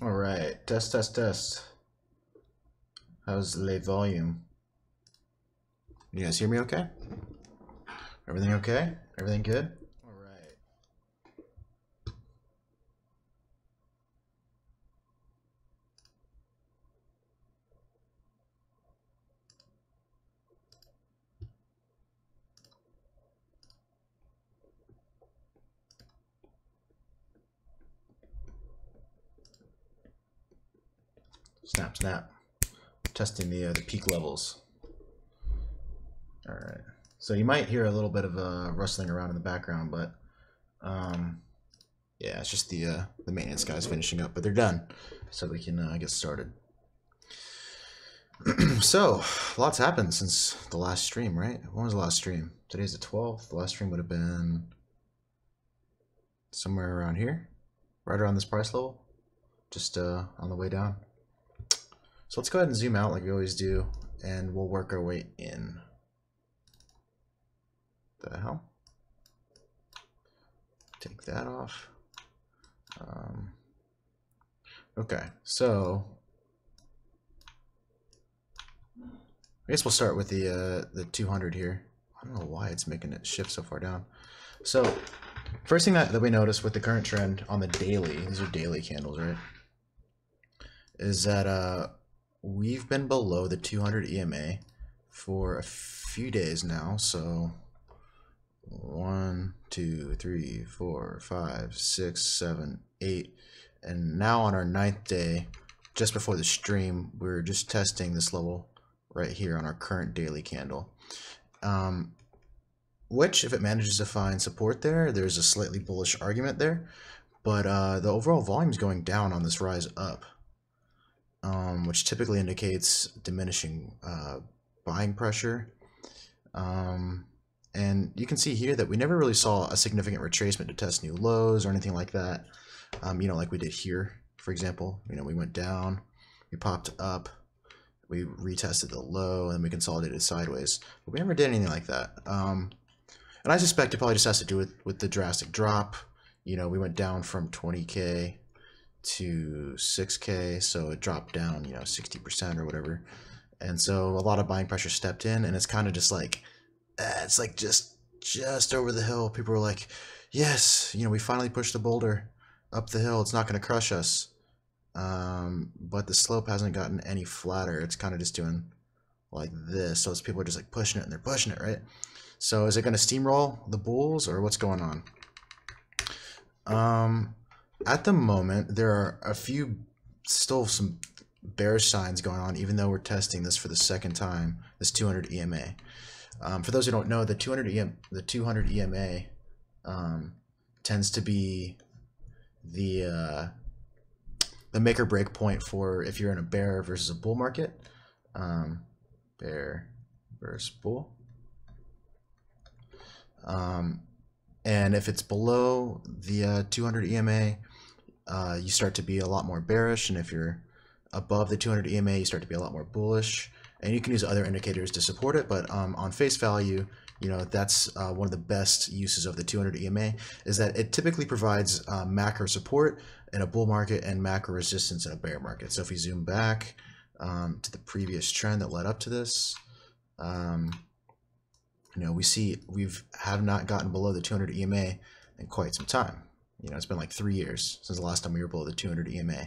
All right, test, test, test. How's the volume? You guys hear me okay? Everything okay? Everything good? All right. Snap, snap. Testing the peak levels. All right. So you might hear a little bit of rustling around in the background, but yeah, it's just the maintenance guys finishing up, but they're done, so we can get started. So, lots happened since the last stream, right? When was the last stream? Today's the 12th. The last stream would have been somewhere around here, right around this price level, just on the way down. So let's go ahead and zoom out like we always do, and we'll work our way in. The hell? Take that off. Okay, so I guess we'll start with the 200 here. I don't know why it's making it shift so far down. So first thing that we notice with the current trend on the daily, these are daily candles, right? Is that we've been below the 200 EMA for a few days now. So 1, 2, 3, 4, 5, 6, 7, 8, and now on our 9th day, just before the stream, we're just testing this level right here on our current daily candle, which if it manages to find support there, there's a slightly bullish argument there, but the overall volume is going down on this rise up, which typically indicates diminishing buying pressure. And you can see here that we never really saw a significant retracement to test new lows or anything like that. You know, like we did here, for example. You know, we went down, we popped up, we retested the low, and we consolidated sideways. But we never did anything like that. And I suspect it probably just has to do with the drastic drop. You know, we went down from 20K to 6K, so it dropped down, you know, 60% or whatever. And so a lot of buying pressure stepped in, and it's kind of just like, it's like just over the hill. People were like, yes, you know, we finally pushed the boulder up the hill. It's not going to crush us. But the slope hasn't gotten any flatter. It's kind of just doing like this. So people are just like pushing it, and they're pushing it, right? So is it going to steamroll the bulls, or what's going on? At the moment, there are a few, still some bearish signs going on, even though we're testing this for the second time, this 200 EMA. For those who don't know, the 200 EMA tends to be the make or break point for if you're in a bear versus a bull market. Bear versus bull. And if it's below the 200 EMA, you start to be a lot more bearish, and if you're above the 200 EMA, you start to be a lot more bullish. And you can use other indicators to support it, but on face value, you know, that's one of the best uses of the 200 EMA, is that it typically provides macro support in a bull market and macro resistance in a bear market. So if we zoom back to the previous trend that led up to this, you know, we see have not gotten below the 200 EMA in quite some time. You know, it's been like 3 years since the last time we were below the 200 EMA.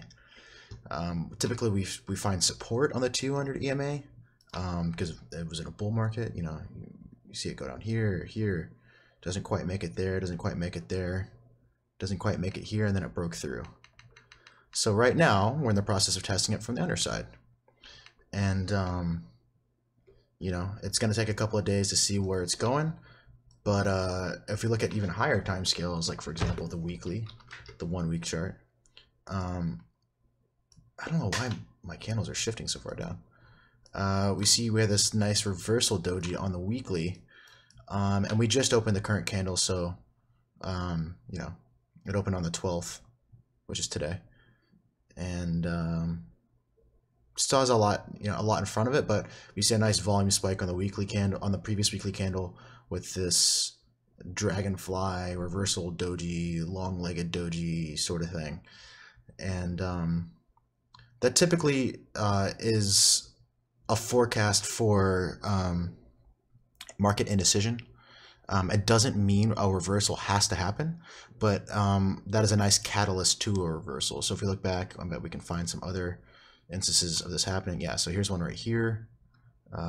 Typically we find support on the 200 EMA because it was in a bull market. You know, you see it go down here, here, doesn't quite make it there, doesn't quite make it there, doesn't quite make it here, and then it broke through. So right now we're in the process of testing it from the underside, and you know, it's going to take a couple of days to see where it's going. But if we look at even higher time scales, like for example the weekly, the 1 week chart, I don't know why my candles are shifting so far down. We see we have this nice reversal doji on the weekly, and we just opened the current candle, so you know, it opened on the 12th, which is today, and still has a lot, you know, a lot in front of it. But we see a nice volume spike on the weekly candle, on the previous weekly candle, with this dragonfly reversal doji, long-legged doji sort of thing, and that typically is a forecast for market indecision. It doesn't mean a reversal has to happen, but that is a nice catalyst to a reversal. So if we look back, I bet we can find some other instances of this happening. Yeah, so here's one right here.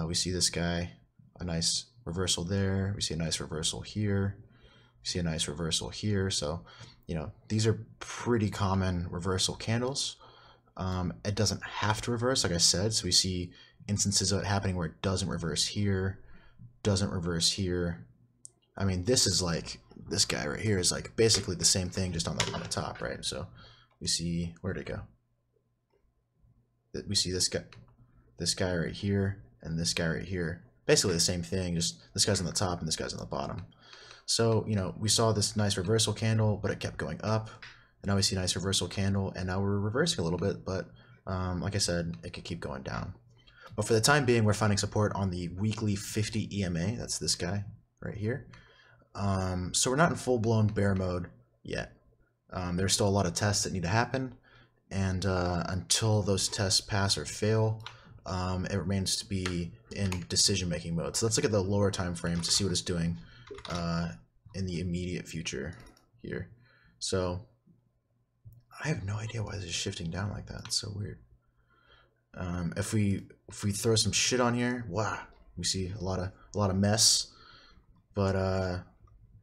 We see this guy, a nice reversal there. We see a nice reversal here. We see a nice reversal here. So, you know, these are pretty common reversal candles. It doesn't have to reverse, like I said. So we see instances of it happening where it doesn't reverse here, doesn't reverse here. I mean, this is like, this guy right here is like basically the same thing, just on the top, right? So we see, where'd it go? We see this guy right here, and this guy right here. Basically the same thing, just this guy's on the top and this guy's on the bottom. So, you know, we saw this nice reversal candle, but it kept going up. And now we see a nice reversal candle, and now we're reversing a little bit, but like I said, it could keep going down. But for the time being, we're finding support on the weekly 50 EMA. That's this guy right here. So we're not in full-blown bear mode yet. There's still a lot of tests that need to happen, and until those tests pass or fail, it remains to be in decision-making mode. So let's look at the lower time frame to see what it's doing in the immediate future here. So I have no idea why this is shifting down like that. It's so weird. If we throw some shit on here, wow, we see a lot of mess. But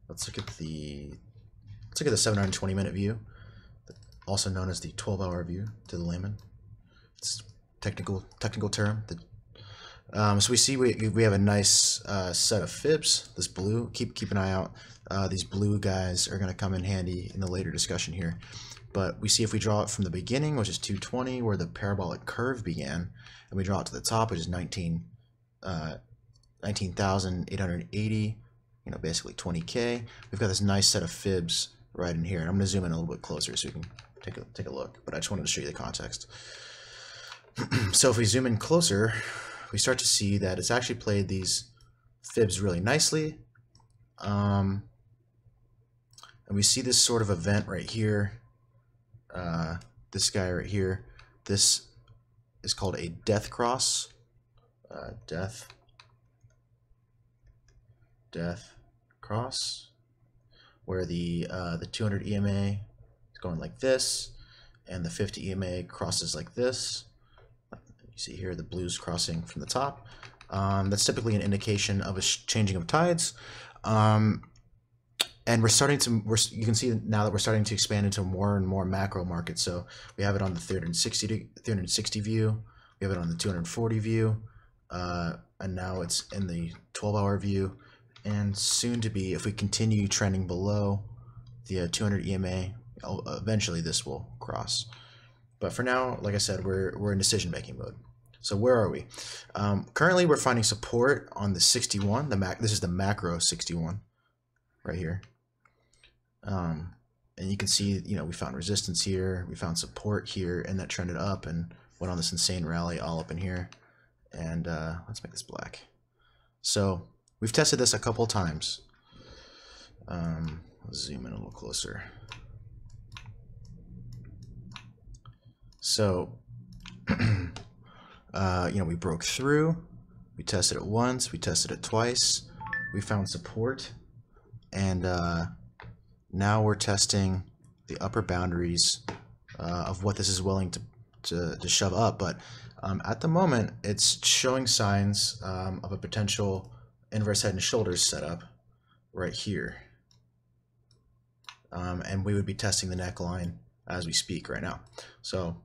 let's look at the 720-minute view, also known as the 12-hour view to the layman. It's a technical term. So we see we have a nice set of fibs. This blue, keep an eye out. These blue guys are going to come in handy in the later discussion here. But we see if we draw it from the beginning, which is 220, where the parabolic curve began, and we draw it to the top, which is 19,880, you know, basically 20K. We've got this nice set of fibs right in here. And I'm going to zoom in a little bit closer so you can take a look. But I just wanted to show you the context. So if we zoom in closer, we start to see that it's actually played these fibs really nicely. And we see this sort of event right here. This guy right here. This is called a death cross. Death cross, where the 200 EMA is going like this, and the 50 EMA crosses like this. You see here the blues crossing from the top. That's typically an indication of a changing of tides. And we're starting to, you can see now that we're starting to expand into more and more macro markets. So we have it on the 360 view, we have it on the 240 view, and now it's in the 12-hour view, and soon to be, if we continue trending below the 200 EMA, eventually this will cross. But for now, like I said, we're in decision-making mode. So where are we? Currently, we're finding support on the 61. This is the macro 61 right here. And you can see, you know, we found resistance here, we found support here, and that trended up and went on this insane rally all up in here. And let's make this black. So we've tested this a couple times. Let's zoom in a little closer. So, you know, we broke through, we tested it once, we tested it twice, we found support, and now we're testing the upper boundaries of what this is willing to shove up. But at the moment, it's showing signs of a potential inverse head and shoulders setup right here. And we would be testing the neckline as we speak right now. So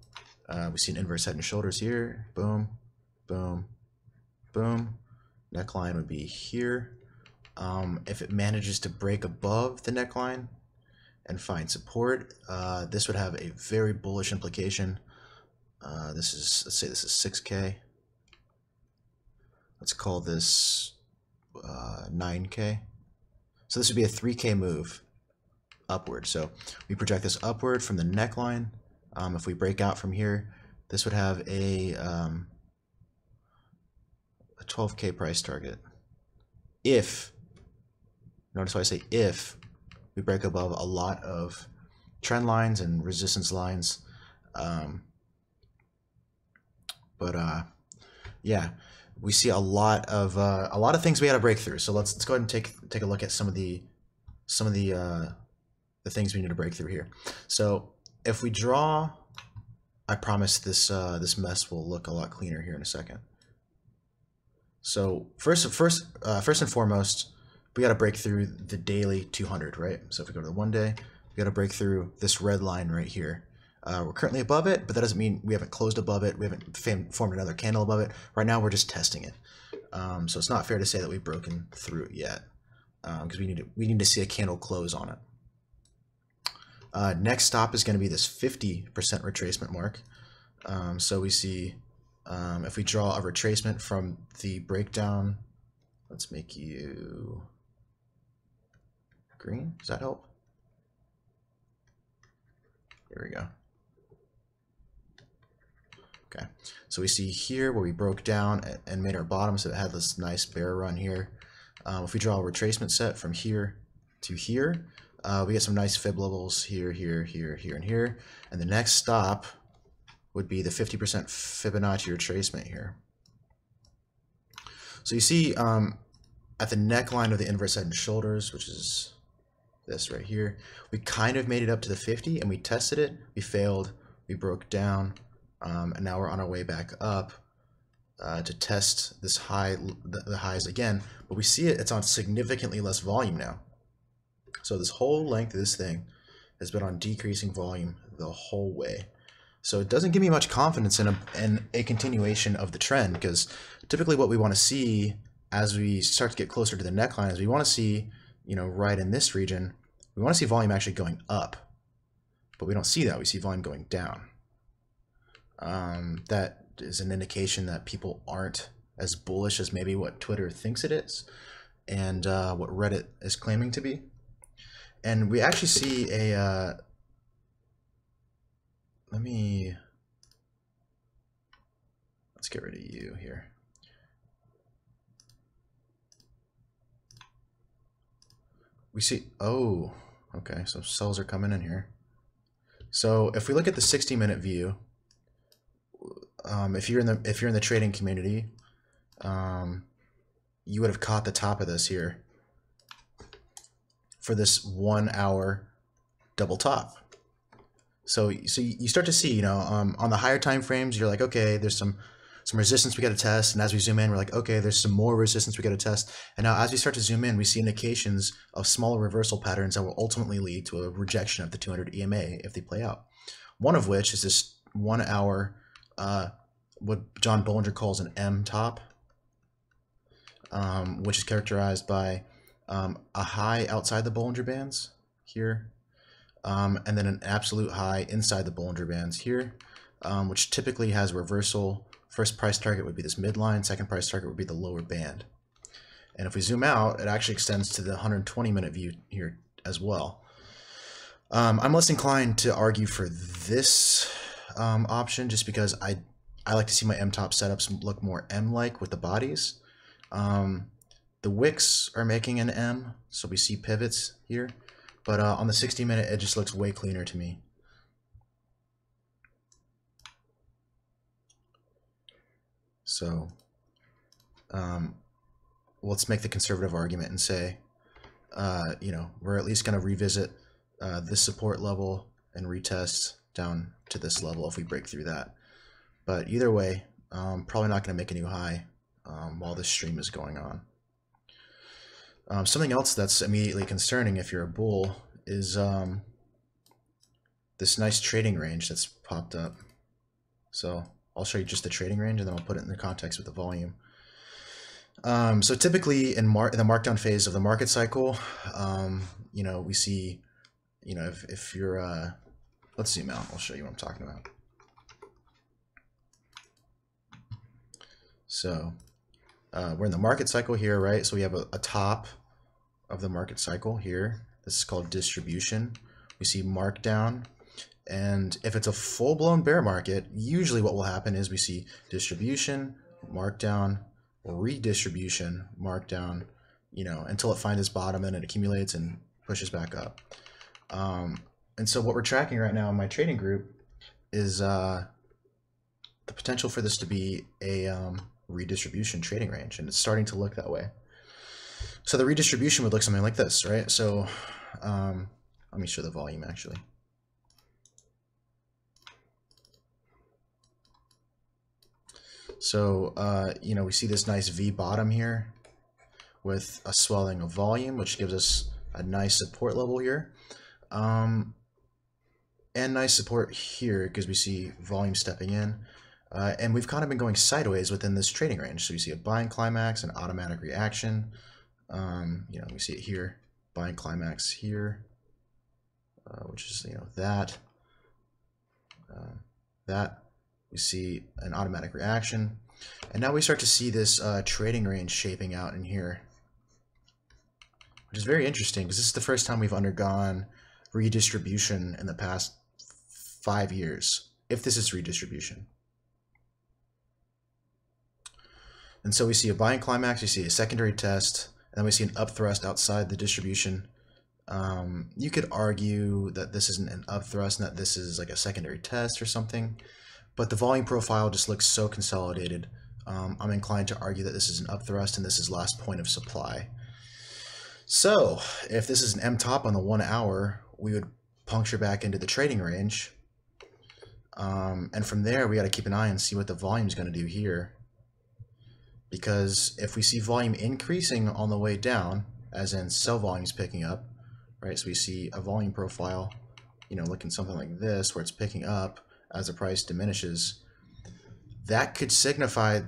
we see an inverse head and shoulders here. Boom, boom, boom. Neckline would be here. If it manages to break above the neckline and find support, this would have a very bullish implication. This is, let's say this is 6K. Let's call this 9K. So this would be a 3K move upward. So we project this upward from the neckline. If we break out from here, this would have a 12K price target. If, notice why I say if, we break above a lot of trend lines and resistance lines, But yeah, we see a lot of things we got to break through. So let's go ahead and take a look at some of the things we need to break through here. So if we draw, I promise this this mess will look a lot cleaner here in a second. So first and foremost, we got to break through the daily 200, right? So if we go to the 1 day, we got to break through this red line right here. We're currently above it, but that doesn't mean we haven't closed above it. We haven't formed another candle above it. Right now, we're just testing it. So it's not fair to say that we've broken through it yet, because we need to see a candle close on it. Next stop is going to be this 50% retracement mark. So we see if we draw a retracement from the breakdown, let's make you green. Does that help? There we go. Okay, so we see here where we broke down and made our bottom, so it had this nice bear run here. If we draw a retracement set from here to here, we get some nice fib levels here, here, here, here, and here. And the next stop would be the 50% Fibonacci retracement here. So you see at the neckline of the inverse head and shoulders, which is this right here, we kind of made it up to the 50 and we tested it. We failed, we broke down, and now we're on our way back up to test this high, the highs again. But we see it's on significantly less volume now. So this whole length of this thing has been on decreasing volume the whole way. So it doesn't give me much confidence in a continuation of the trend, because typically what we want to see as we start to get closer to the neckline is we want to see, you know, right in this region, we want to see volume actually going up, but we don't see that. We see volume going down. That is an indication that people aren't as bullish as maybe what Twitter thinks it is and what Reddit is claiming to be. And we actually see a let's get rid of you here. We see, oh, okay, so sells are coming in here. So if we look at the 60-minute view, if you're in the trading community, you would have caught the top of this here for this 1 hour double top. So you start to see, you know, on the higher time frames, you're like, okay, there's some resistance we got to test, and as we zoom in, we're like, okay, there's some more resistance we got to test. And now as we start to zoom in, we see indications of smaller reversal patterns that will ultimately lead to a rejection of the 200 EMA if they play out. One of which is this 1 hour, what John Bollinger calls an M top, which is characterized by a high outside the Bollinger Bands here, and then an absolute high inside the Bollinger Bands here, which typically has reversal. First price target would be this midline, second price target would be the lower band. And if we zoom out, it actually extends to the 120-minute view here as well. I'm less inclined to argue for this option just because I like to see my M-top setups look more M-like with the bodies. The wicks are making an M, so we see pivots here. But on the 60-minute, it just looks way cleaner to me. So let's make the conservative argument and say, you know, we're at least going to revisit this support level and retest down to this level if we break through that. But either way, probably not going to make a new high while this stream is going on. Something else that's immediately concerning if you're a bull is this nice trading range that's popped up. So I'll show you just the trading range and then I'll put it in the context with the volume. So typically in the markdown phase of the market cycle, you know, we see, you know, if you're, let's zoom out, I'll show you what I'm talking about. So we're in the market cycle here, right? So we have a top of the market cycle here. This is called distribution. We see markdown. And if it's a full-blown bear market, usually what will happen is we see distribution, markdown, redistribution, markdown, you know, until it finds its bottom and it accumulates and pushes back up. And so what we're tracking right now in my trading group is the potential for this to be a redistribution trading range, and it's starting to look that way. So the redistribution would look something like this, right? So let me show the volume actually. So you know, we see this nice V bottom here with a swelling of volume, which gives us a nice support level here. And nice support here because we see volume stepping in. And we've kind of been going sideways within this trading range. So you see a buying climax, an automatic reaction. You know, we see it here, buying climax here, which is, you know, that. We see an automatic reaction. And now we start to see this trading range shaping out in here, which is very interesting because this is the first time we've undergone redistribution in the past 5 years, if this is redistribution. And so we see a buying climax, we see a secondary test, and then we see an up thrust outside the distribution. You could argue that this isn't an up thrust and that this is like a secondary test or something, but the volume profile just looks so consolidated. I'm inclined to argue that this is an up thrust and this is last point of supply. So if this is an M top on the 1 hour, we would puncture back into the trading range. And from there, we got to keep an eye and see what the volume is going to do here. Because if we see volume increasing on the way down, as in sell volume is picking up, right? So we see a volume profile, you know, looking something like this, where it's picking up as the price diminishes. That could signify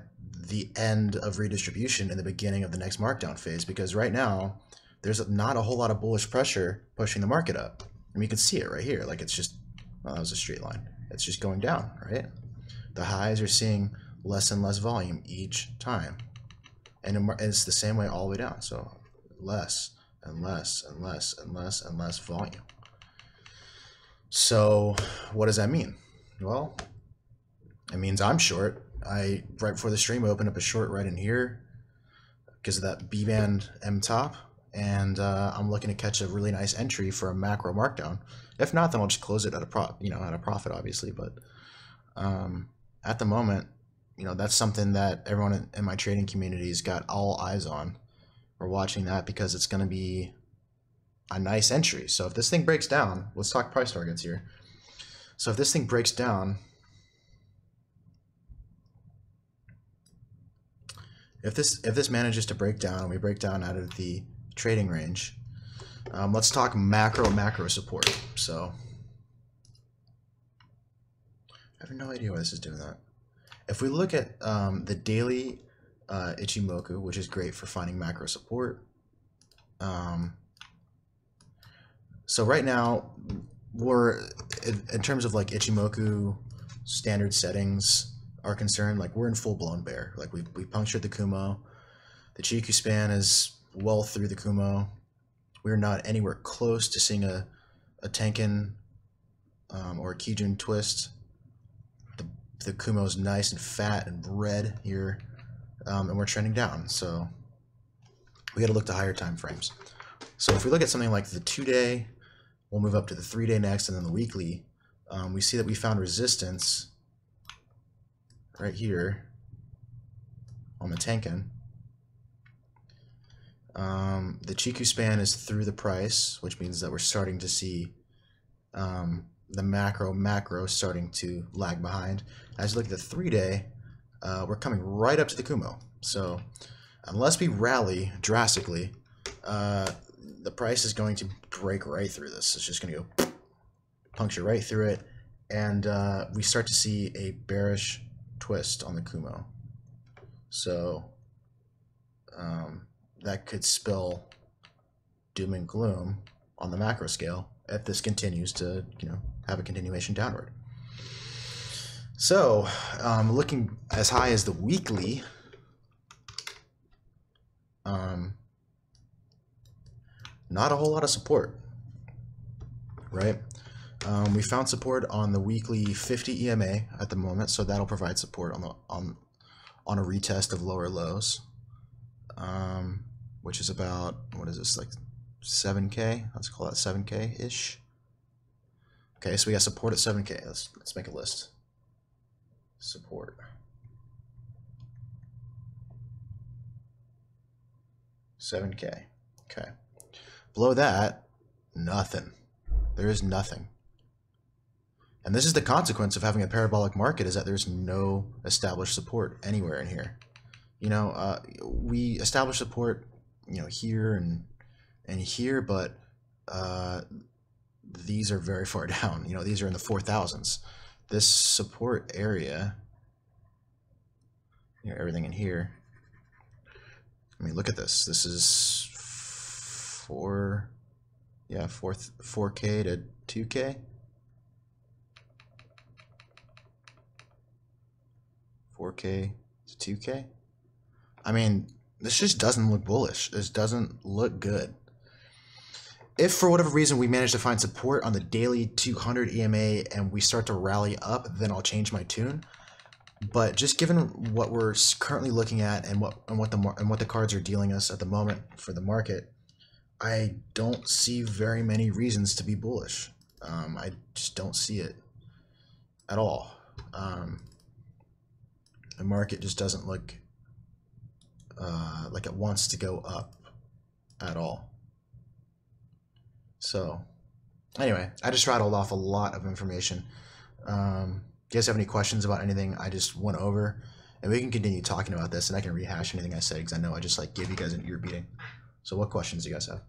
the end of redistribution and the beginning of the next markdown phase, because right now there's not a whole lot of bullish pressure pushing the market up. I mean, you can see it right here, like it's just, well, that was a straight line. It's just going down, right? The highs are seeing less and less volume each time, and it's the same way all the way down. So less and less and less and less and less volume. So what does that mean? Well, it means I'm short. Right before the stream, I opened up a short right in here because of that B band M top, and I'm looking to catch a really nice entry for a macro markdown. If not, then I'll just close it at a profit, obviously. But at the moment, you know, that's something that everyone in my trading community's got all eyes on. We're watching that because it's going to be a nice entry. So if this thing breaks down, let's talk price targets here. So if this thing breaks down, if this manages to break down, and we break down out of the trading range, let's talk macro support. So I have no idea why this is doing that. If we look at the daily Ichimoku, which is great for finding macro support. So right now, we're, in terms of like Ichimoku standard settings are concerned, like we're in full-blown bear. Like we punctured the Kumo. The Chiku span is well through the Kumo. We're not anywhere close to seeing a Tenkan or a Kijun twist. The Kumo is nice and fat and red here, and we're trending down. So we got to look to higher time frames. So if we look at something like the 2-day, we'll move up to the 3-day next, and then the weekly. We see that we found resistance right here on the Tenkan. The Chiku span is through the price, which means that we're starting to see the macro starting to lag behind. As you look at the 3-day, we're coming right up to the Kumo. So unless we rally drastically, the price is going to break right through this. It's just going to go puncture right through it, and we start to see a bearish twist on the Kumo. So that could spell doom and gloom on the macro scale if this continues to, you know, have a continuation downward. So looking as high as the weekly, not a whole lot of support, right? We found support on the weekly 50 EMA at the moment, so that'll provide support on a retest of lower lows, which is about, what is this, like 7K? Let's call that 7K ish. Okay, so we got support at 7K. Let's make a list. support. $7K. Okay. Below that, nothing. There is nothing. And this is the consequence of having a parabolic market, is that there's no established support anywhere in here. You know, we establish support, you know, here and here, but these are very far down. You know, these are in the 4,000s. This support area, you know, everything in here. I mean, look at this. This is 4K to 2K. 4K to 2K. I mean, this just doesn't look bullish. This doesn't look good. If for whatever reason we manage to find support on the daily 200 EMA and we start to rally up, then I'll change my tune. But just given what we're currently looking at and what the cards are dealing us at the moment for the market, I don't see very many reasons to be bullish. I just don't see it at all. The market just doesn't look like it wants to go up at all. So anyway, I just rattled off a lot of information. Do you guys have any questions about anything I just went over? And we can continue talking about this, and I can rehash anything I said because I know I just like gave you guys an ear beating. So what questions do you guys have?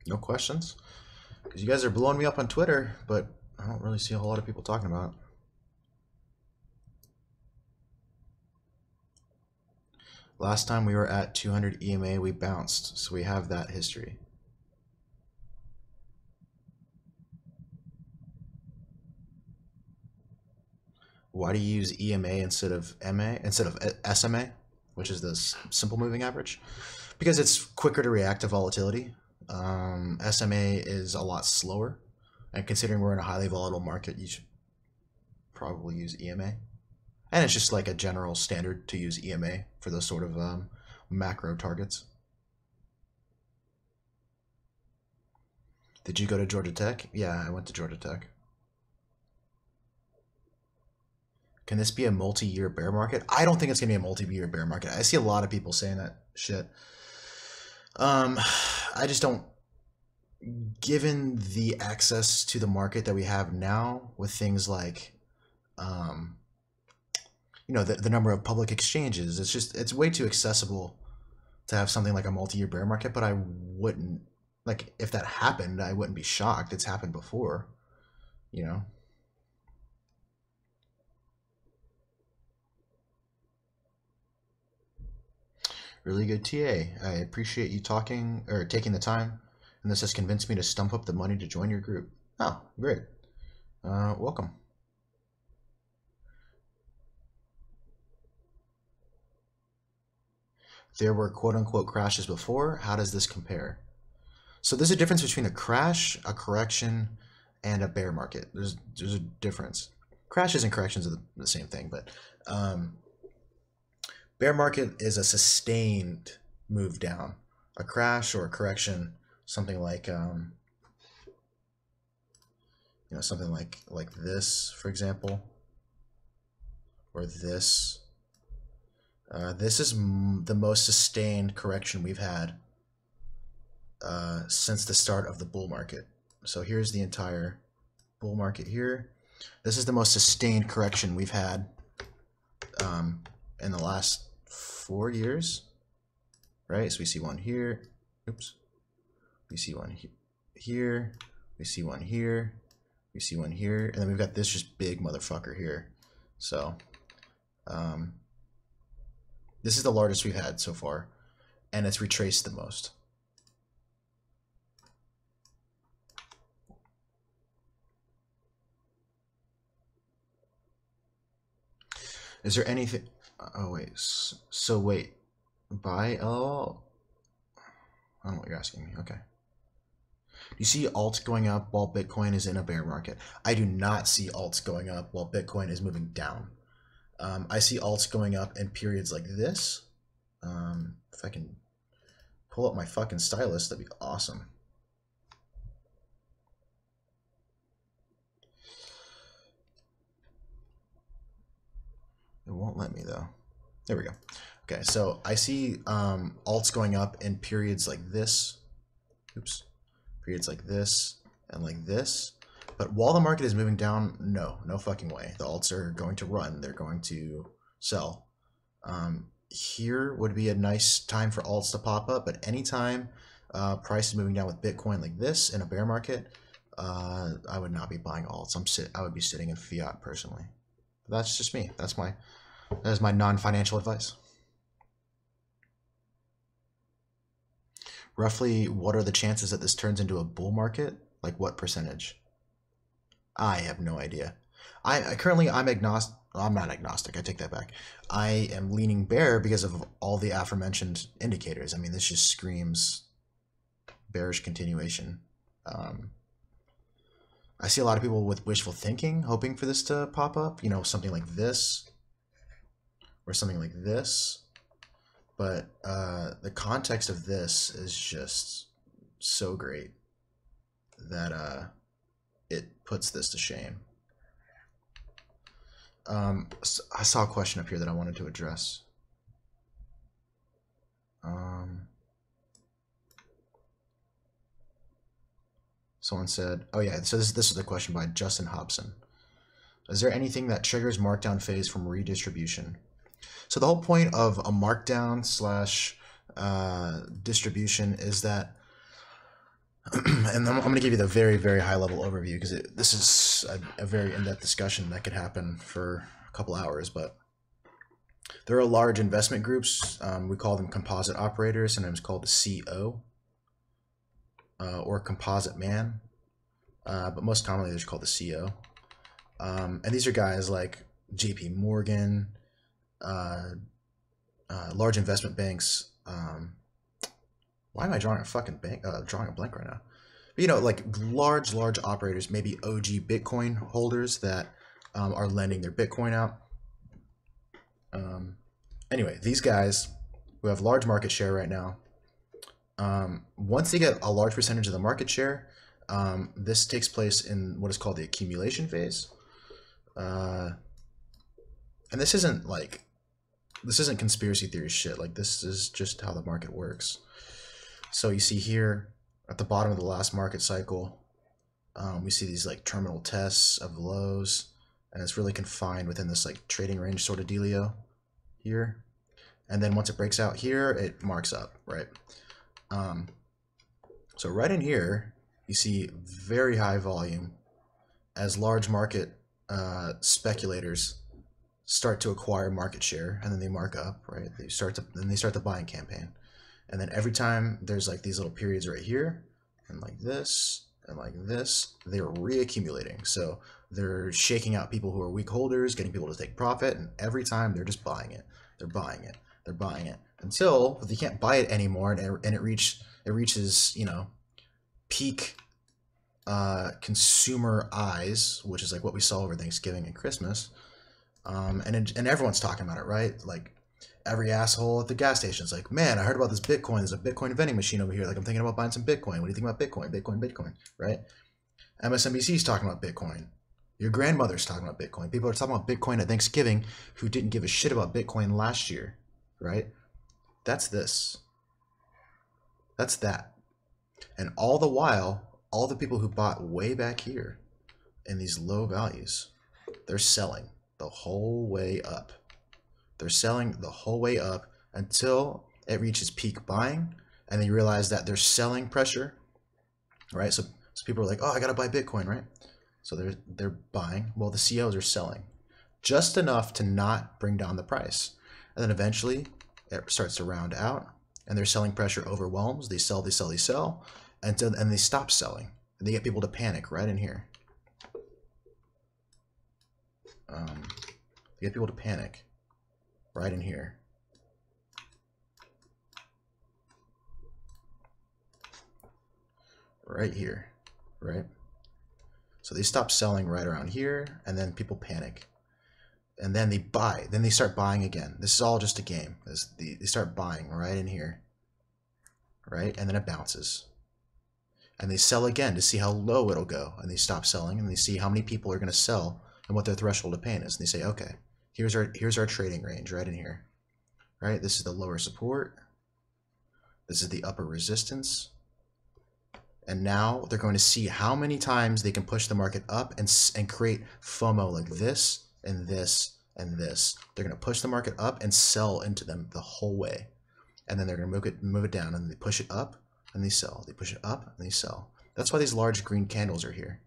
No questions? Because you guys are blowing me up on Twitter, but I don't really see a whole lot of people talking about it. Last time we were at 200 EMA, we bounced, so we have that history. Why do you use EMA instead of SMA, which is the simple moving average? Because it's quicker to react to volatility. SMA is a lot slower, and considering we're in a highly volatile market, you should probably use EMA. And it's just like a general standard to use EMA for those sort of macro targets. Did you go to Georgia Tech? Yeah, I went to Georgia Tech. Can this be a multi-year bear market? I don't think it's going to be a multi-year bear market. I see a lot of people saying that shit. I just don't, given the access to the market that we have now with things like, you know, the number of public exchanges, it's way too accessible to have something like a multi-year bear market, but I wouldn't, like, if that happened, I wouldn't be shocked. It's happened before, you know? Really good TA. I appreciate you talking or taking the time, and this has convinced me to stump up the money to join your group. Oh, great. Welcome. There were quote-unquote crashes before. How does this compare? So there's a difference between a crash, a correction, and a bear market. There's a difference. Crashes and corrections are the same thing, but bear market is a sustained move down. A crash or a correction, something like you know, something like this, for example, or this. This is the most sustained correction we've had since the start of the bull market. So here's the entire bull market here. This is the most sustained correction we've had in the last 4 years, right? So we see one here. Oops. We see one here. We see one here. We see one here. And then we've got this just big motherfucker here. So this is the largest we've had so far, and it's retraced the most. Is there anything? Oh wait. So wait. Buy LOL? I don't know what you're asking me. Okay. You see alts going up while Bitcoin is in a bear market. I do not see alts going up while Bitcoin is moving down. I see alts going up in periods like this. If I can pull up my fucking stylus, that'd be awesome. It won't let me though. There we go. Okay, so I see alts going up in periods like this. Oops. Periods like this and like this. But while the market is moving down, no fucking way. The alts are going to run. They're going to sell. Here would be a nice time for alts to pop up, but anytime price is moving down with Bitcoin like this in a bear market, I would not be buying alts. I would be sitting in fiat personally. But that's just me. That is my non-financial advice. Roughly, what are the chances that this turns into a bull market? Like what percentage? I have no idea. I'm agnostic. I'm not agnostic. I take that back. I am leaning bear because of all the aforementioned indicators. I mean, this just screams bearish continuation. I see a lot of people with wishful thinking, hoping for this to pop up. You know, something like this or something like this. But the context of this is just so great that it puts this to shame. I saw a question up here that I wanted to address. Someone said, oh yeah, so this is a question by Justin Hobson. Is there anything that triggers markdown phase from redistribution? So the whole point of a markdown slash distribution is that, and I'm going to give you the very, very high level overview because this is a very in-depth discussion that could happen for a couple hours, but there are large investment groups. We call them composite operators, sometimes called the CO or composite man, but most commonly they're just called the CO. And these are guys like JP Morgan, large investment banks. Why am I drawing a fucking drawing a blank right now? But, you know, like large operators, maybe OG Bitcoin holders that are lending their Bitcoin out. Anyway, these guys who have large market share right now, once they get a large percentage of the market share, this takes place in what is called the accumulation phase. And this isn't conspiracy theory shit. Like, this is just how the market works. So you see here at the bottom of the last market cycle, we see these like terminal tests of lows, and it's really confined within this like trading range sort of dealio here. And then once it breaks out here, it marks up, right? So right in here, you see very high volume as large market speculators start to acquire market share, and then they mark up, right? They start the buying campaign. And then every time there's like these little periods right here, and like this, and like this, they're reaccumulating. So they're shaking out people who are weak holders, getting people to take profit, and every time they're just buying it. They're buying it. They're buying it until they can't buy it anymore, and it reaches, you know, peak consumer eyes, which is like what we saw over Thanksgiving and Christmas. And everyone's talking about it, right? Like every asshole at the gas station's like, man, I heard about this Bitcoin. There's a Bitcoin vending machine over here. Like, I'm thinking about buying some Bitcoin. What do you think about Bitcoin? Bitcoin, right? MSNBC's talking about Bitcoin. Your grandmother's talking about Bitcoin. People are talking about Bitcoin at Thanksgiving who didn't give a shit about Bitcoin last year, right? That's this. That's that. And all the while, all the people who bought way back here in these low values, they're selling the whole way up. They're selling the whole way up until it reaches peak buying, and then you realize that there's selling pressure, right? So people are like, oh, I gotta buy Bitcoin, right? So they're buying. Well, the COs are selling just enough to not bring down the price, and then eventually it starts to round out, and their selling pressure overwhelms. They sell, and they stop selling, and they get people to panic right in here. They get people to panic right in here. right here, right? So they stop selling right around here, and then people panic. And then they buy. Then they start buying again. This is all just a game. They start buying right in here, right? And then it bounces. And they sell again to see how low it'll go. And they stop selling, and they see how many people are going to sell and what their threshold of pain is. And they say, okay, here's our trading range right in here, right? This is the lower support. This is the upper resistance. And now they're going to see how many times they can push the market up and create FOMO like this and this and this. They're going to push the market up and sell into them the whole way. And then they're going to move it down, and they push it up and they sell. They push it up and they sell. That's why these large green candles are here.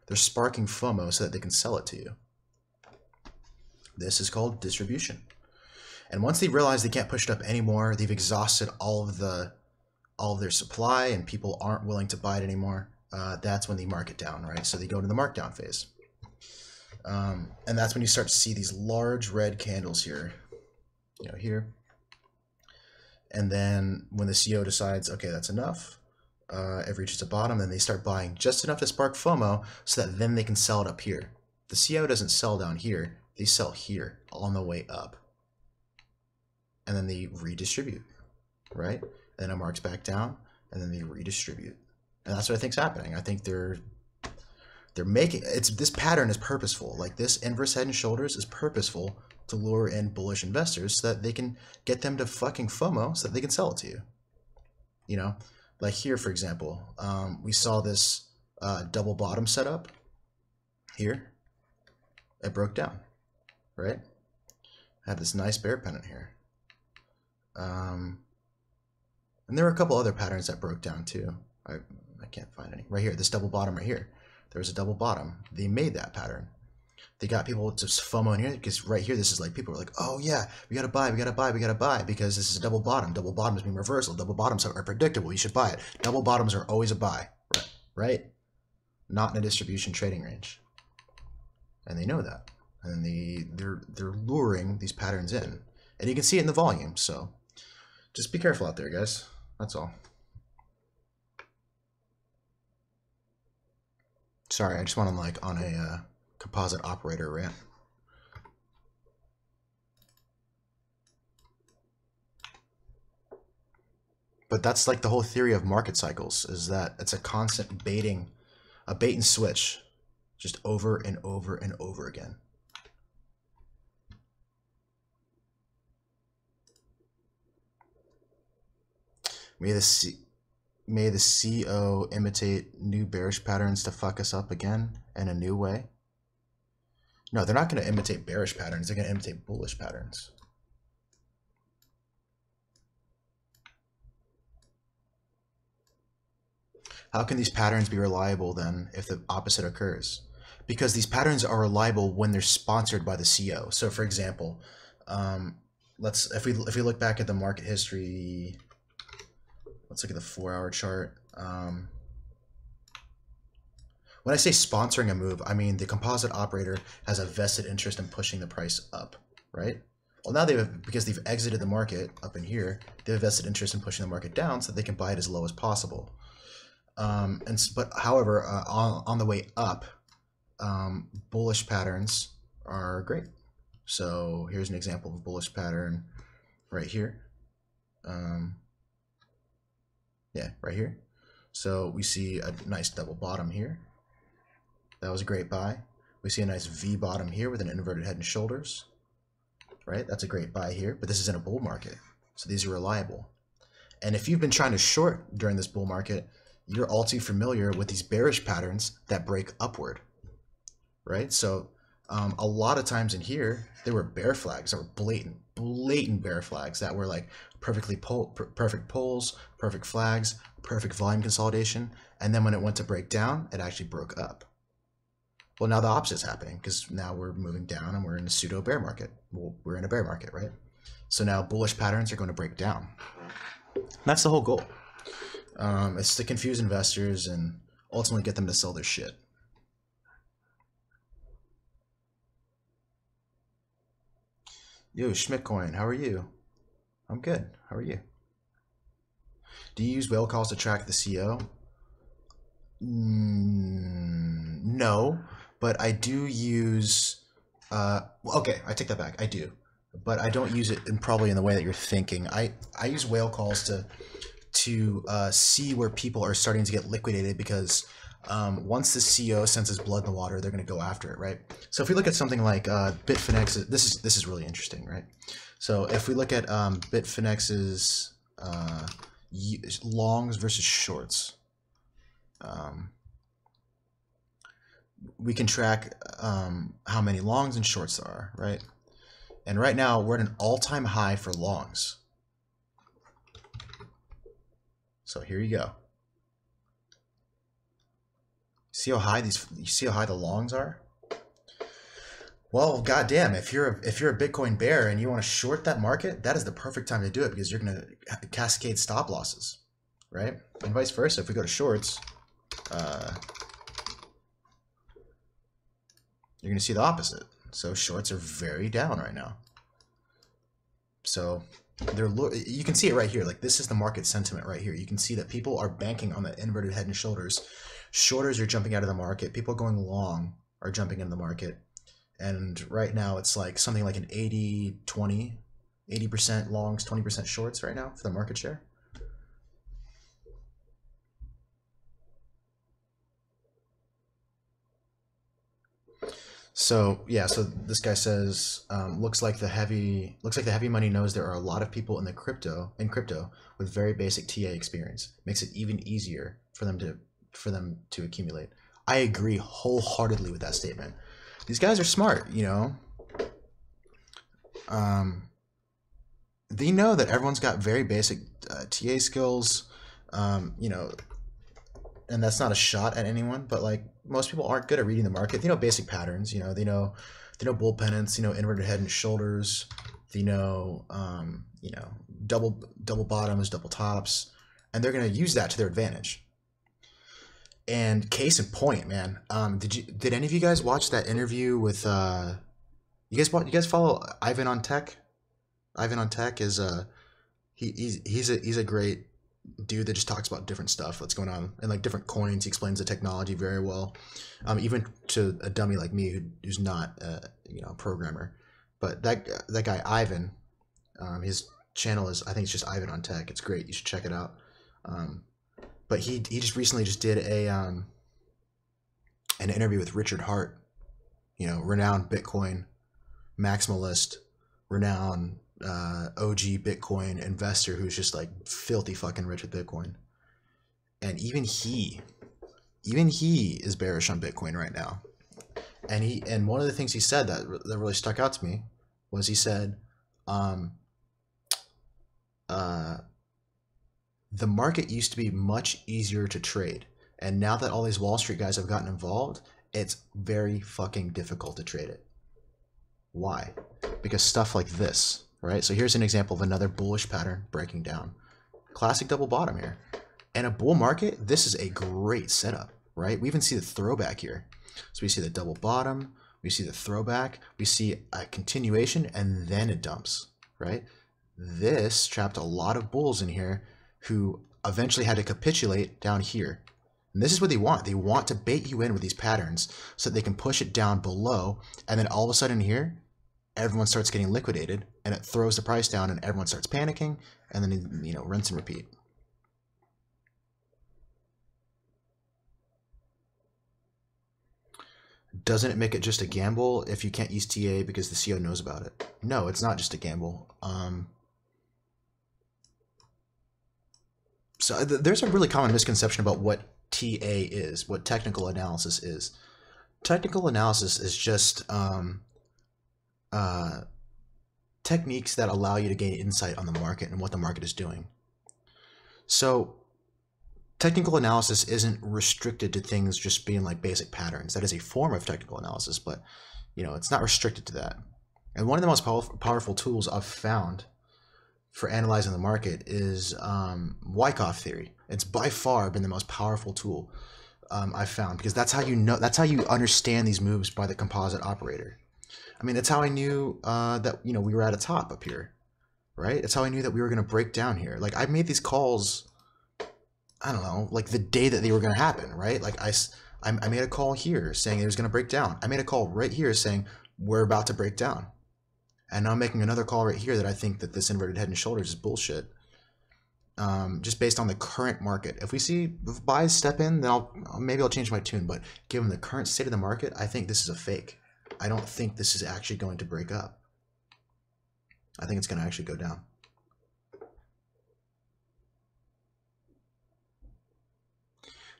They're sparking FOMO so that they can sell it to you. This is called distribution. And once they realize they can't push it up anymore, they've exhausted all of their supply and people aren't willing to buy it anymore, that's when they mark it down, right? So they go to the markdown phase. And that's when you start to see these large red candles here, here. And then when the CO decides, okay, that's enough, it reaches a bottom, then they start buying just enough to spark FOMO so that then they can sell it up here. The CO doesn't sell down here, they sell here on the way up. And then they redistribute, right? Then it marks back down, and then they redistribute. And that's what I think's happening. I think they're making this pattern is purposeful. Like this inverse head and shoulders is purposeful to lure in bullish investors so that they can get them to fucking FOMO so that they can sell it to you. Like here, for example, we saw this double bottom setup here. It broke down, right? I have this nice bear pennant here. And there were a couple other patterns that broke down too. I can't find any. Right here, this double bottom right here. There was a double bottom. They made that pattern. They got people to FOMO in here because right here, this is like people are like, oh yeah, we gotta buy, we gotta buy, we gotta buy because this is a double bottom. Double bottoms mean reversal. Double bottoms are predictable. You should buy it. Double bottoms are always a buy, right? Not in a distribution trading range, and they know that. And they're luring these patterns in, and you can see it in the volume. So just be careful out there, guys. That's all. Sorry, I just went on a composite operator rant. But that's like the whole theory of market cycles, is that it's a constant bait and switch, just over and over and over again. May the CO imitate new bearish patterns to fuck us up again in a new way? No, they're not going to imitate bearish patterns. They're going to imitate bullish patterns. How can these patterns be reliable then if the opposite occurs? Because these patterns are reliable when they're sponsored by the CO. So for example, if we look back at the market history, let's look at the 4-hour chart. When I say sponsoring a move, I mean the composite operator has a vested interest in pushing the price up, right? Well, now because they've exited the market up in here, they have a vested interest in pushing the market down so that they can buy it as low as possible. But however, on the way up, bullish patterns are great. So here's an example of a bullish pattern right here. Yeah, right here. So we see a nice double bottom here. That was a great buy. We see a nice V bottom here with an inverted head and shoulders, right? That's a great buy here, but this is in a bull market. So these are reliable. And if you've been trying to short during this bull market, you're all too familiar with these bearish patterns that break upward, right? So a lot of times in here, there were bear flags that were blatant bear flags that were like perfect pulls, perfect flags, perfect volume consolidation. And then when it went to break down, it actually broke up. Well, now the opposite is happening because now we're moving down and we're in a pseudo bear market. Well, we're in a bear market, right? So now bullish patterns are going to break down. That's the whole goal. It's to confuse investors and ultimately get them to sell their shit. Yo, Schmitcoin, how are you? I'm good. How are you? Do you use whale calls to track the CO? No, but I do use. Okay, I take that back. I do, but I don't use it probably in the way that you're thinking. I use whale calls to see where people are starting to get liquidated because once the CO senses blood in the water, they're going to go after it, right? So if we look at something like Bitfinex's, this is really interesting, right? So if we look at Bitfinex's longs versus shorts, we can track how many longs and shorts there are, right? And right now we're at an all-time high for longs. So here you go. See how high you see how high the longs are? Well, goddamn, if you're a Bitcoin bear and you want to short that market, that is the perfect time to do it because you're going to cascade stop losses, right? And vice versa. If we go to shorts, you're going to see the opposite. So shorts are very down right now. So you can see it right here. Like this is the market sentiment right here. You can see that people are banking on the inverted head and shoulders. Shorters are jumping out of the market. People going long are jumping into the market. And right now it's like something like an 80-20, 80% longs, 20% shorts right now for the market share. So yeah, so this guy says, looks like the heavy money knows there are a lot of people in crypto with very basic TA experience. Makes it even easier for them to accumulate. I agree wholeheartedly with that statement. These guys are smart, you know. They know that everyone's got very basic TA skills, you know, and that's not a shot at anyone, but like most people aren't good at reading the market. They know basic patterns, you know. They know bull pennants, you know, inverted head and shoulders. They know, you know, double bottoms, double tops, and they're gonna use that to their advantage. And case in point, man, did any of you guys watch that interview with you guys follow Ivan on Tech? Ivan on Tech is he's a great dude that just talks about different stuff that's going on and like different coins. He explains the technology very well, even to a dummy like me who's not you know, a programmer. But that guy Ivan, his channel is, I think it's just Ivan on Tech. It's great. You should check it out. But he just recently just did an interview with Richard Hart, you know, renowned Bitcoin maximalist, renowned OG Bitcoin investor who's just like filthy fucking rich with Bitcoin. And even he is bearish on Bitcoin right now. And one of the things he said that really stuck out to me was he said, the market used to be much easier to trade, and now that all these Wall Street guys have gotten involved, it's very fucking difficult to trade it. Why? Because stuff like this, right? So here's an example of another bullish pattern breaking down. Classic double bottom here. In a bull market, this is a great setup, right? We even see the throwback here. So we see the double bottom, we see the throwback, we see a continuation, and then it dumps, right? This trapped a lot of bulls in here who eventually had to capitulate down here. And this is what they want. They want to bait you in with these patterns so that they can push it down below, and then all of a sudden here, everyone starts getting liquidated, and it throws the price down, and everyone starts panicking, and then, you know, rinse and repeat. Doesn't it make it just a gamble if you can't use TA because the CO knows about it? No, it's not just a gamble. So there's a really common misconception about what TA is, what technical analysis is. Technical analysis is just techniques that allow you to gain insight on the market and what the market is doing. So technical analysis isn't restricted to things just being like basic patterns. That is a form of technical analysis, but you know, it's not restricted to that. And one of the most powerful tools I've found for analyzing the market is Wyckoff theory. It's by far been the most powerful tool I've found, because that's how you know, that's how you understand these moves by the composite operator. I mean, that's how I knew that, you know, we were at a top up here, right? It's how I knew that we were going to break down here. Like, I made these calls I don't know, like the day that they were going to happen, right? Like I made a call here saying it was going to break down. I made a call right here saying we're about to break down. And now I'm making another call right here that I think that this inverted head and shoulders is bullshit. Just based on the current market. If we see buys step in, then maybe I'll change my tune. But given the current state of the market, I think this is a fake. I don't think this is actually going to break up. I think it's going to actually go down.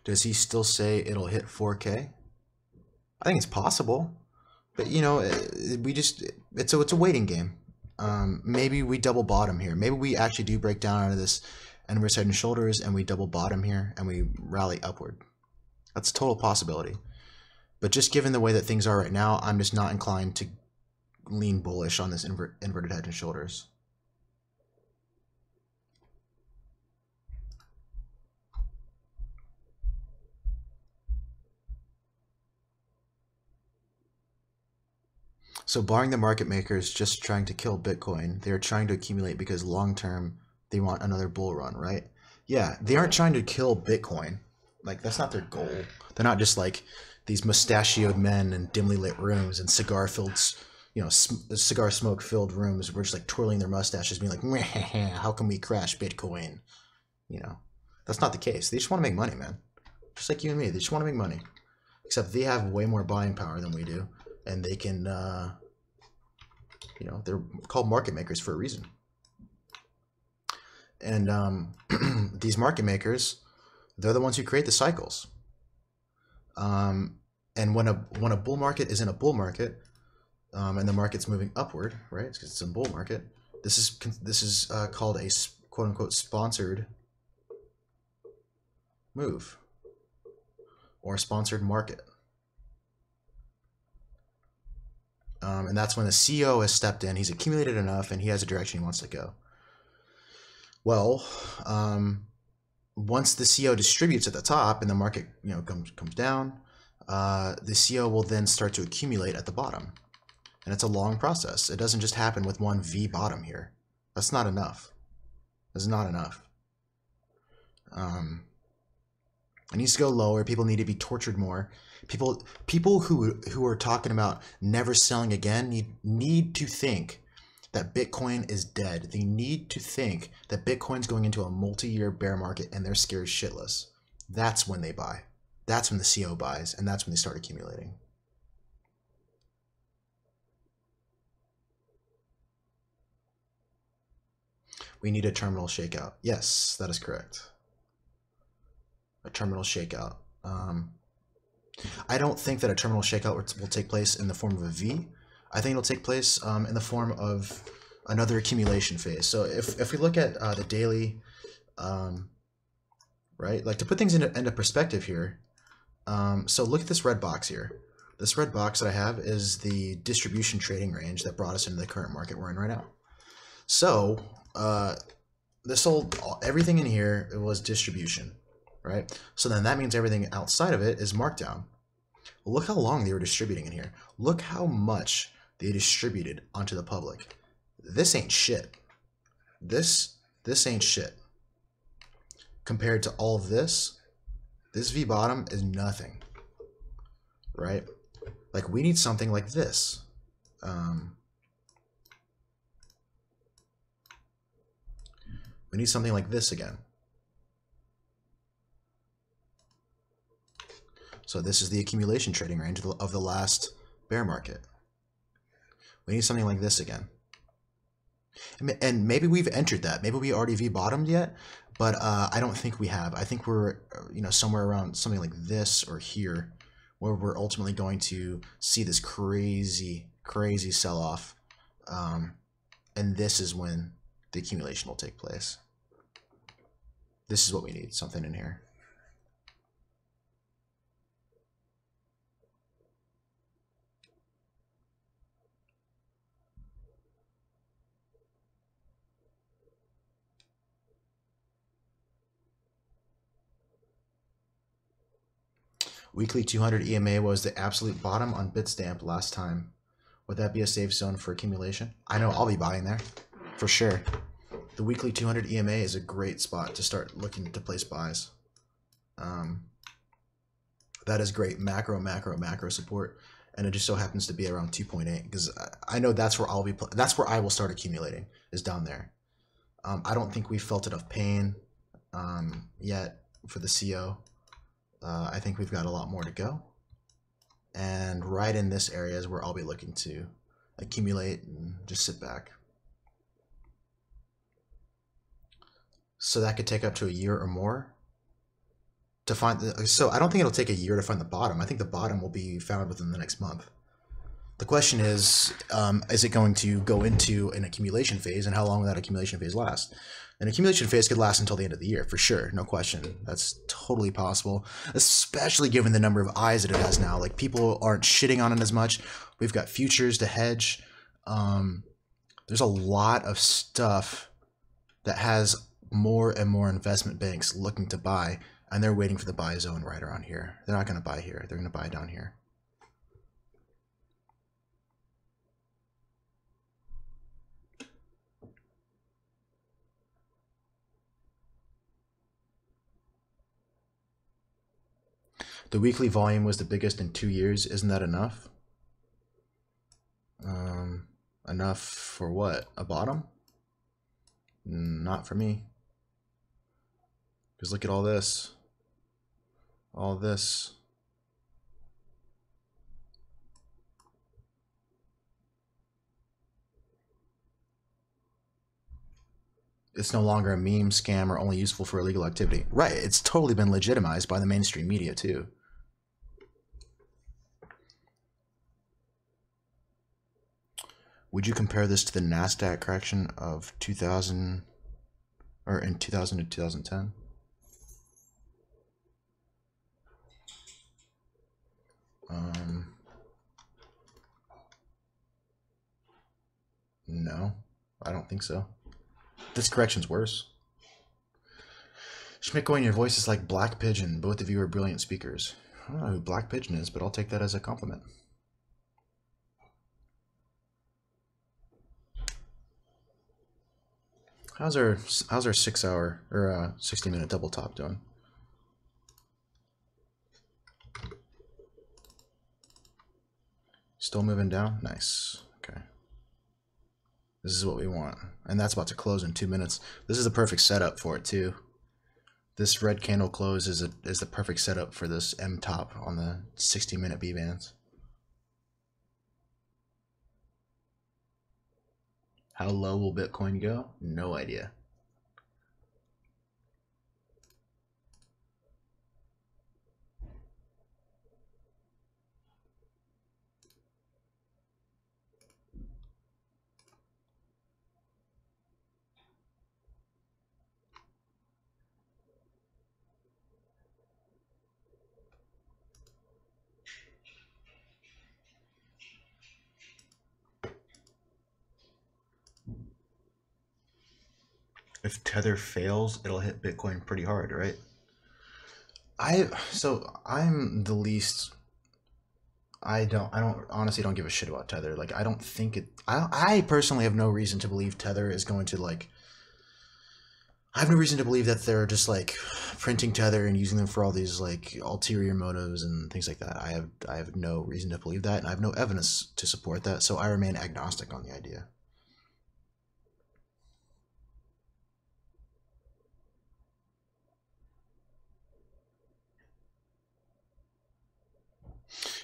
Does he still say it'll hit 4K? I think it's possible, but you know, it's a waiting game. Maybe we double bottom here. Maybe we actually do break down out of this inverse head and shoulders, and we double bottom here, and we rally upward. That's a total possibility. But just given the way that things are right now, I'm just not inclined to lean bullish on this inverted head and shoulders. So barring the market makers just trying to kill Bitcoin, they're trying to accumulate because long term they want another bull run, right? Yeah, they aren't trying to kill Bitcoin. Like, that's not their goal. They're not just like these mustachioed men in dimly lit rooms and cigar-filled, you know, cigar smoke-filled rooms. We're just like twirling their mustaches, being like, how can we crash Bitcoin? You know, that's not the case. They just want to make money, man. Just like you and me, they just want to make money. Except they have way more buying power than we do, and they can, you know, they're called market makers for a reason. And these market makers, they're the ones who create the cycles. And when a bull market is in a bull market, and the market's moving upward, right? It's because it's a bull market. This is called a quote unquote sponsored move or a sponsored market. And that's when the CEO has stepped in. He's accumulated enough, and he has a direction he wants to go. Well, once the CEO distributes at the top and the market, you know, comes down, the CEO will then start to accumulate at the bottom, and it's a long process. It doesn't just happen with one V bottom here. That's not enough. That's not enough. It needs to go lower. People need to be tortured more. People who are talking about never selling again need to think that Bitcoin is dead. They need to think that Bitcoin's going into a multi-year bear market and they're scared shitless. That's when they buy. That's when the CEO buys, and that's when they start accumulating. We need a terminal shakeout. Yes, that is correct. A terminal shakeout. I don't think that a terminal shakeout will take place in the form of a V. I think it'll take place in the form of another accumulation phase. So if we look at the daily, right, like to put things into perspective here, so look at this red box here. This red box that I have is the distribution trading range that brought us into the current market we're in right now. So everything in here, it was distribution, right? So then that means everything outside of it is markdown. Well, look how long they were distributing in here. Look how much they distributed onto the public. This ain't shit. This ain't shit. Compared to all of this V bottom is nothing, right? Like, we need something like this. We need something like this again. So this is the accumulation trading range of the last bear market. We need something like this again. And maybe we've entered that. Maybe we already V-bottomed yet, but I don't think we have. I think we're, you know, somewhere around something like this or here, where we're ultimately going to see this crazy sell-off. And this is when the accumulation will take place. This is what we need, something in here. Weekly 200 EMA was the absolute bottom on Bitstamp last time. Would that be a safe zone for accumulation? I know I'll be buying there, for sure. The weekly 200 EMA is a great spot to start looking to place buys. That is great macro support, and it just so happens to be around 2.8 because I know that's where that's where I will start accumulating, is down there. I don't think we felt enough pain yet for the CO. I think we've got a lot more to go, and right in this area is where I'll be looking to accumulate and just sit back. So that could take up to a year or more to find so I don't think it'll take a year to find the bottom. I think the bottom will be found within the next month. The question is it going to go into an accumulation phase, and how long will that accumulation phase last? An accumulation phase could last until the end of the year, for sure, no question. That's totally possible, especially given the number of eyes that it has now. Like, people aren't shitting on it as much. We've got futures to hedge. There's a lot of stuff that has more and more investment banks looking to buy, and they're waiting for the buy zone right around here. They're not going to buy here. They're going to buy down here. The weekly volume was the biggest in 2 years. Isn't that enough? Enough for what? A bottom? Not for me. Because look at all this. All this. It's no longer a meme, scam, or only useful for illegal activity. Right, it's totally been legitimized by the mainstream media too. Would you compare this to the NASDAQ correction of 2000, or in 2000 to 2010? No, I don't think so. This correction's worse. Schmitcoin, your voice is like Black Pigeon. Both of you are brilliant speakers. I don't know who Black Pigeon is, but I'll take that as a compliment. How's our 6 hour or 60-minute double top doing? Still moving down? Nice. Okay. This is what we want. And that's about to close in 2 minutes. This is a perfect setup for it too. This red candle close is the perfect setup for this M top on the 60-minute B bands. How low will Bitcoin go? No idea. If Tether fails, it'll hit Bitcoin pretty hard, right? I'm the least. I honestly don't give a shit about Tether. Like, I don't think it. I personally have no reason to believe Tether is going to, like. I have no reason to believe that they're just like printing Tether and using them for all these like ulterior motives and things like that. I have no reason to believe that, and I have no evidence to support that. So I remain agnostic on the idea.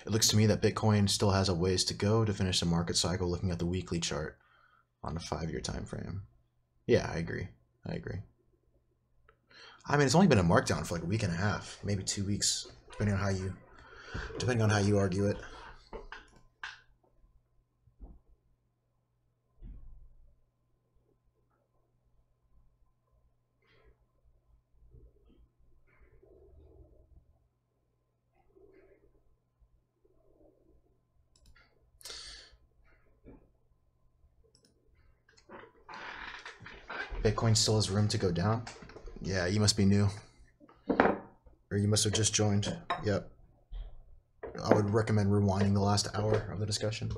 It looks to me that Bitcoin still has a ways to go to finish the market cycle looking at the weekly chart on a 5-year time frame. Yeah, I agree. I mean, it's only been a markdown for like a week and a half, maybe 2 weeks, depending on how you argue it. Bitcoin still has room to go down. Yeah, you must be new. Or you must have just joined. Yep. I would recommend rewinding the last hour of the discussion.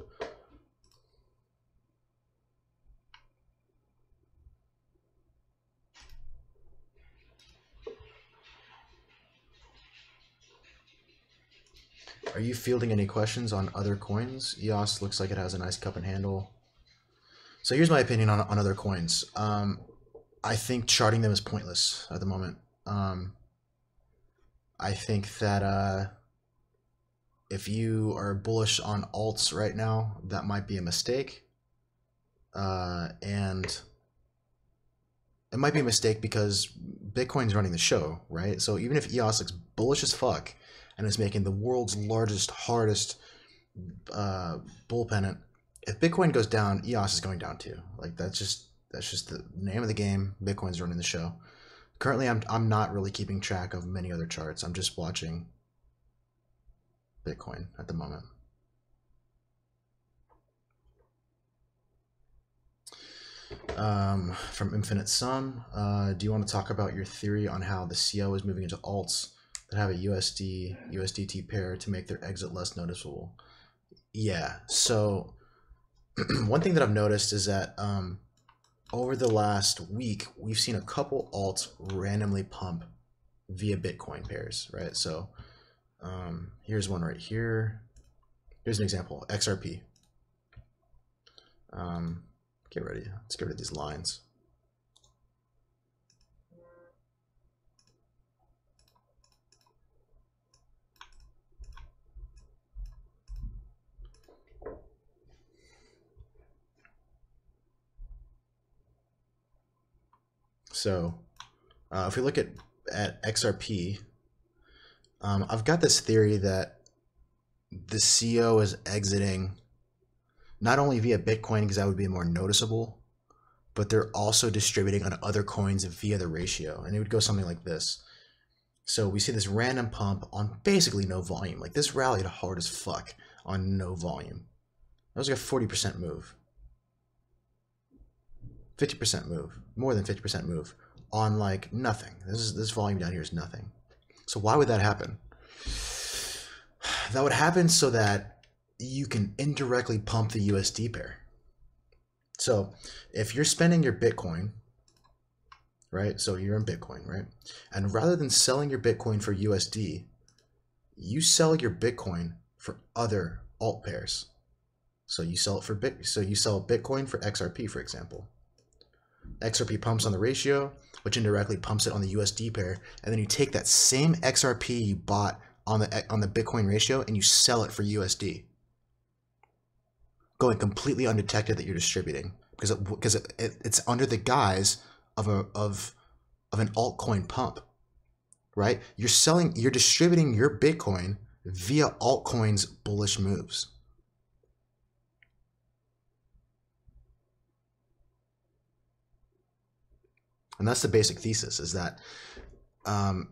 Are you fielding any questions on other coins? EOS looks like it has a nice cup and handle. So here's my opinion on other coins. I think charting them is pointless at the moment. I think that if you are bullish on alts right now, that might be a mistake. And it might be a mistake because Bitcoin's running the show, right? So even if EOS looks bullish as fuck and is making the world's largest, hardest bull pennant, if Bitcoin goes down, EOS is going down too. Like that's just the name of the game. Bitcoin's running the show. Currently, I'm not really keeping track of many other charts. I'm just watching Bitcoin at the moment. From Infinite Sum, do you want to talk about your theory on how the CO is moving into alts that have a USDT pair to make their exit less noticeable? Yeah, so one thing that I've noticed is that over the last week, we've seen a couple alts randomly pump via Bitcoin pairs, right? So here's one right here. Here's an example, XRP. Get ready. Let's get rid of these lines. So if we look at XRP, I've got this theory that the CO is exiting not only via Bitcoin, because that would be more noticeable, but they're also distributing on other coins via the ratio. And it would go something like this. So we see this random pump on basically no volume. Like this rallied hard as fuck on no volume. That was like a 40% move. 50% move, more than 50% move on like nothing. This volume down here is nothing. So why would that happen? That would happen so that you can indirectly pump the USD pair. So if you're spending your Bitcoin, right? So you're in Bitcoin, right? And rather than selling your Bitcoin for USD, you sell your Bitcoin for other alt pairs. So you sell it for you sell Bitcoin for XRP, for example. XRP pumps on the ratio, which indirectly pumps it on the USD pair, and then you take that same XRP you bought on the Bitcoin ratio and you sell it for USD, going completely undetected that you're distributing because it's under the guise of an altcoin pump, right? You're distributing your Bitcoin via altcoins bullish moves. And that's the basic thesis, is that,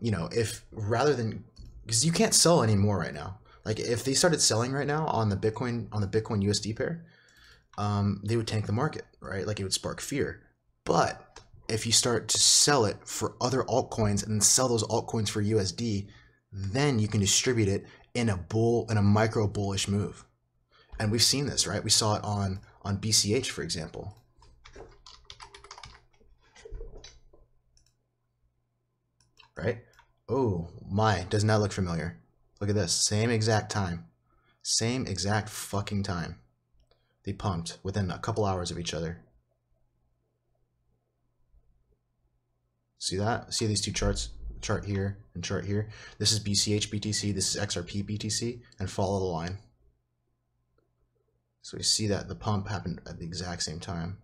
you know, if rather than, because you can't sell anymore right now. Like if they started selling right now on the Bitcoin USD pair, they would tank the market, right? Like it would spark fear. But if you start to sell it for other altcoins and then sell those altcoins for USD, then you can distribute it in a micro bullish move. And we've seen this, right? We saw it on BCH, for example. Right? Oh my, doesn't that look familiar? Look at this, same exact time. Same exact fucking time. They pumped within a couple hours of each other. See that? See these two charts? Chart here and chart here. This is BCH BTC, this is XRP BTC, and follow the line. So we see that the pump happened at the exact same time.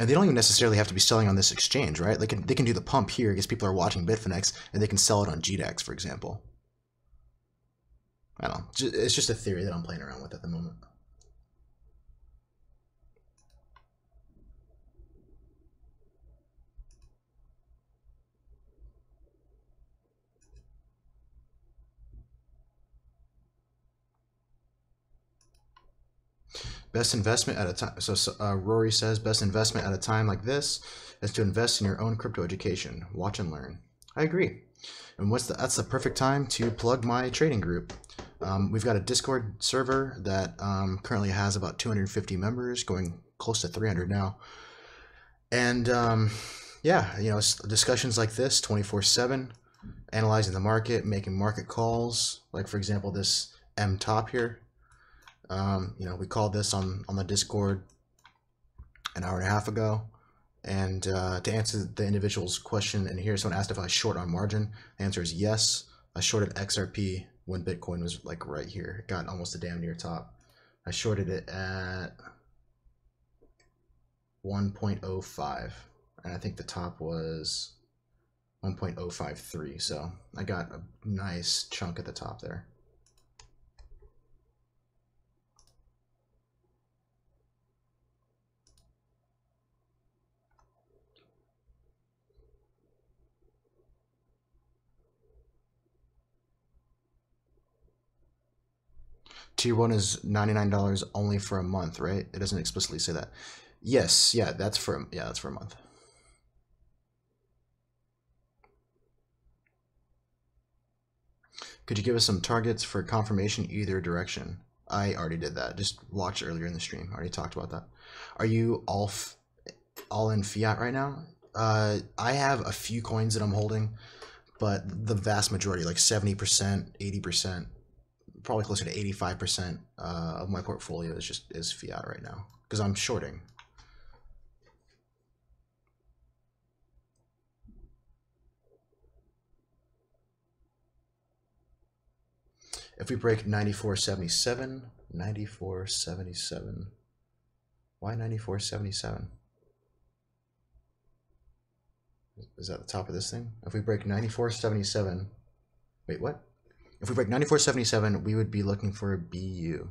And they don't even necessarily have to be selling on this exchange, right? They can do the pump here because people are watching Bitfinex, and they can sell it on GDAX, for example. I don't know. It's just a theory that I'm playing around with at the moment. Best investment at a time. So Rory says, best investment at a time like this is to invest in your own crypto education. Watch and learn. I agree. And that's the perfect time to plug my trading group. We've got a Discord server that currently has about 250 members, going close to 300 now. And yeah, you know, discussions like this 24/7, analyzing the market, making market calls. Like for example, this M top here. You know, we called this on the Discord an hour and a half ago. And to answer the individual's question in here, someone asked if I short on margin. The answer is yes. I shorted XRP when Bitcoin was like right here. It got almost a damn near top. I shorted it at 1.05. And I think the top was 1.053. So I got a nice chunk at the top there. Tier 1 is $99 only for a month, right? It doesn't explicitly say that. Yes, yeah, that's for a month. Could you give us some targets for confirmation either direction? I already did that. Just watched earlier in the stream. I already talked about that. Are you all in fiat right now? I have a few coins that I'm holding, but the vast majority, like 70%, 80%, probably closer to 85% of my portfolio is fiat right now because I'm shorting. If we break 94.77, 94.77, why 94.77? Is that the top of this thing? If we break 94.77, wait, what? If we break 94.77, we would be looking for a BU.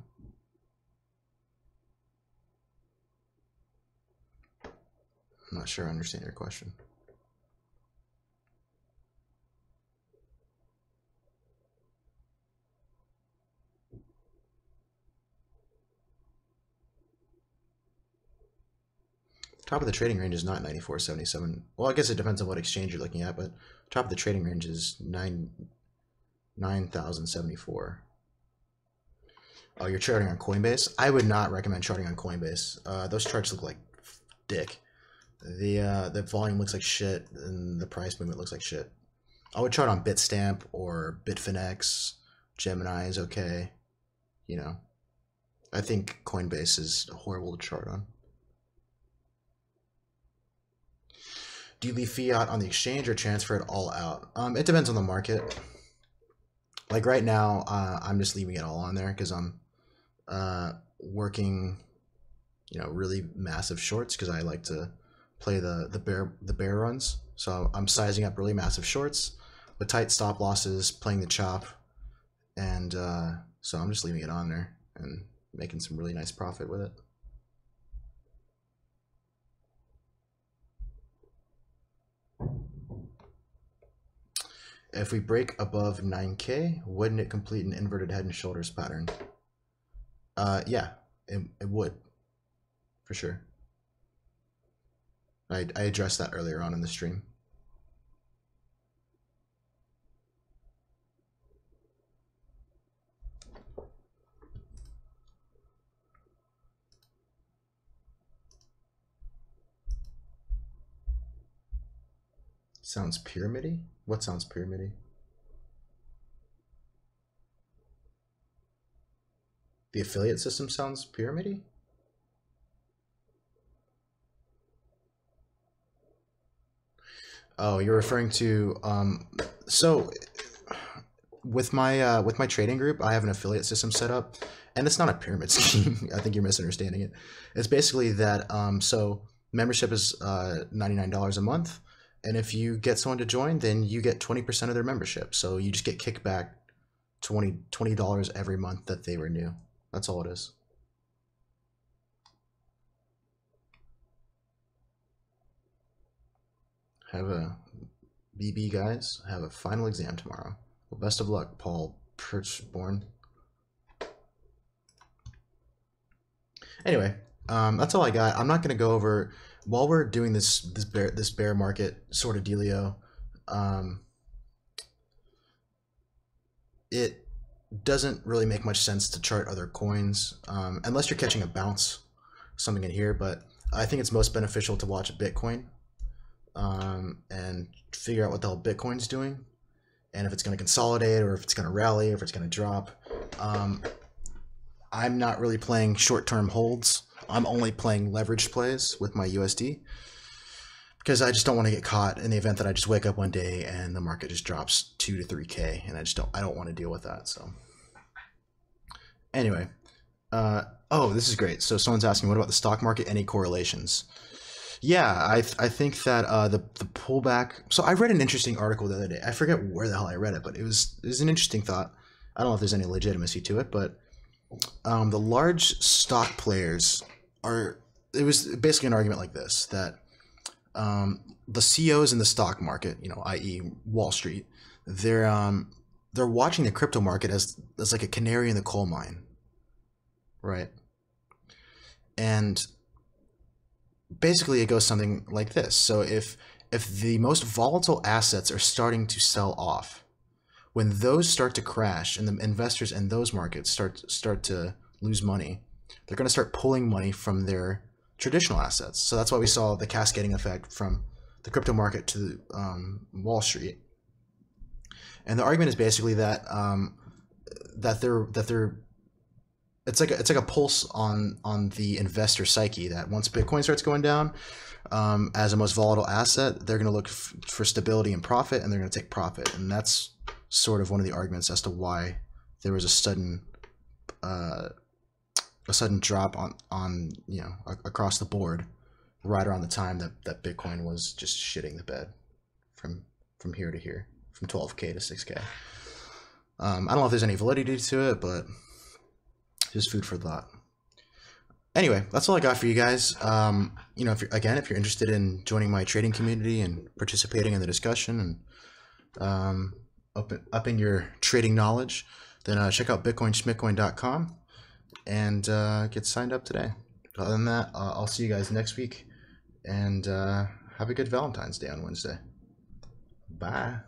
I'm not sure I understand your question. Top of the trading range is not 94.77. Well, I guess it depends on what exchange you're looking at, but top of the trading range is 9,074. Oh, you're charting on Coinbase? I would not recommend charting on Coinbase. Those charts look like dick. The volume looks like shit, and the price movement looks like shit. I would chart on Bitstamp or Bitfinex. Gemini is okay. You know, I think Coinbase is horrible to chart on. Do you leave fiat on the exchange or transfer it all out? It depends on the market. Like right now, I'm just leaving it all on there because I'm working, you know, really massive shorts because I like to play the bear runs. So I'm sizing up really massive shorts with tight stop losses, playing the chop, and so I'm just leaving it on there and making some really nice profit with it. If we break above 9K, wouldn't it complete an inverted head and shoulders pattern? Yeah, it would, for sure. I addressed that earlier on in the stream. Sounds pyramid-y? What sounds pyramid-y? The affiliate system sounds pyramid-y? Oh, you're referring to so with my trading group, I have an affiliate system set up, and it's not a pyramid scheme. I think you're misunderstanding it. It's basically that so membership is $99 a month, and if you get someone to join, then you get 20% of their membership. So you just get kicked back $20 every month that they renew. That's all it is. Have a BB, guys. Have a final exam tomorrow. Well, best of luck, Paul Perchborn. Anyway, that's all I got. I'm not going to go over while we're doing this bear market sort of dealio. It doesn't really make much sense to chart other coins unless you're catching a bounce, something in here. But I think it's most beneficial to watch Bitcoin. and figure out what the hell Bitcoin's doing, and if it's going to consolidate or if it's going to rally or if it's going to drop. I'm not really playing short-term holds. I'm only playing leveraged plays with my USD because I just don't want to get caught in the event that I just wake up one day and the market just drops 2 to 3K, and I don't want to deal with that. So anyway, oh, this is great. So someone's asking, what about the stock market? Any correlations? Yeah, I think that the pullback. So I read an interesting article the other day. I forget where the hell I read it, but it was an interesting thought. I don't know if there's any legitimacy to it, but the large stock players are. It was basically an argument like this, that the CEOs in the stock market, i.e. Wall Street, they're watching the crypto market as like a canary in the coal mine, right? And basically it goes something like this. So if the most volatile assets are starting to sell off, when those start to crash and the investors in those markets start to lose money, they're going to start pulling money from their traditional assets. So that's why we saw the cascading effect from the crypto market to Wall Street. And the argument is basically that it's like a pulse on the investor psyche, that once Bitcoin starts going down as a most volatile asset, they're going to look for stability and profit, and they're going to take profit. And that's sort of one of the arguments as to why there was a sudden drop on across the board right around the time that Bitcoin was just shitting the bed from here to here, from 12K to 6K. I don't know if there's any validity to it, but just food for thought. Anyway, that's all I got for you guys. If you're interested in joining my trading community and participating in the discussion and upping your trading knowledge, then check out bitcoinschmitcoin.com and get signed up today. Other than that, I'll see you guys next week, and have a good Valentine's Day on Wednesday. Bye.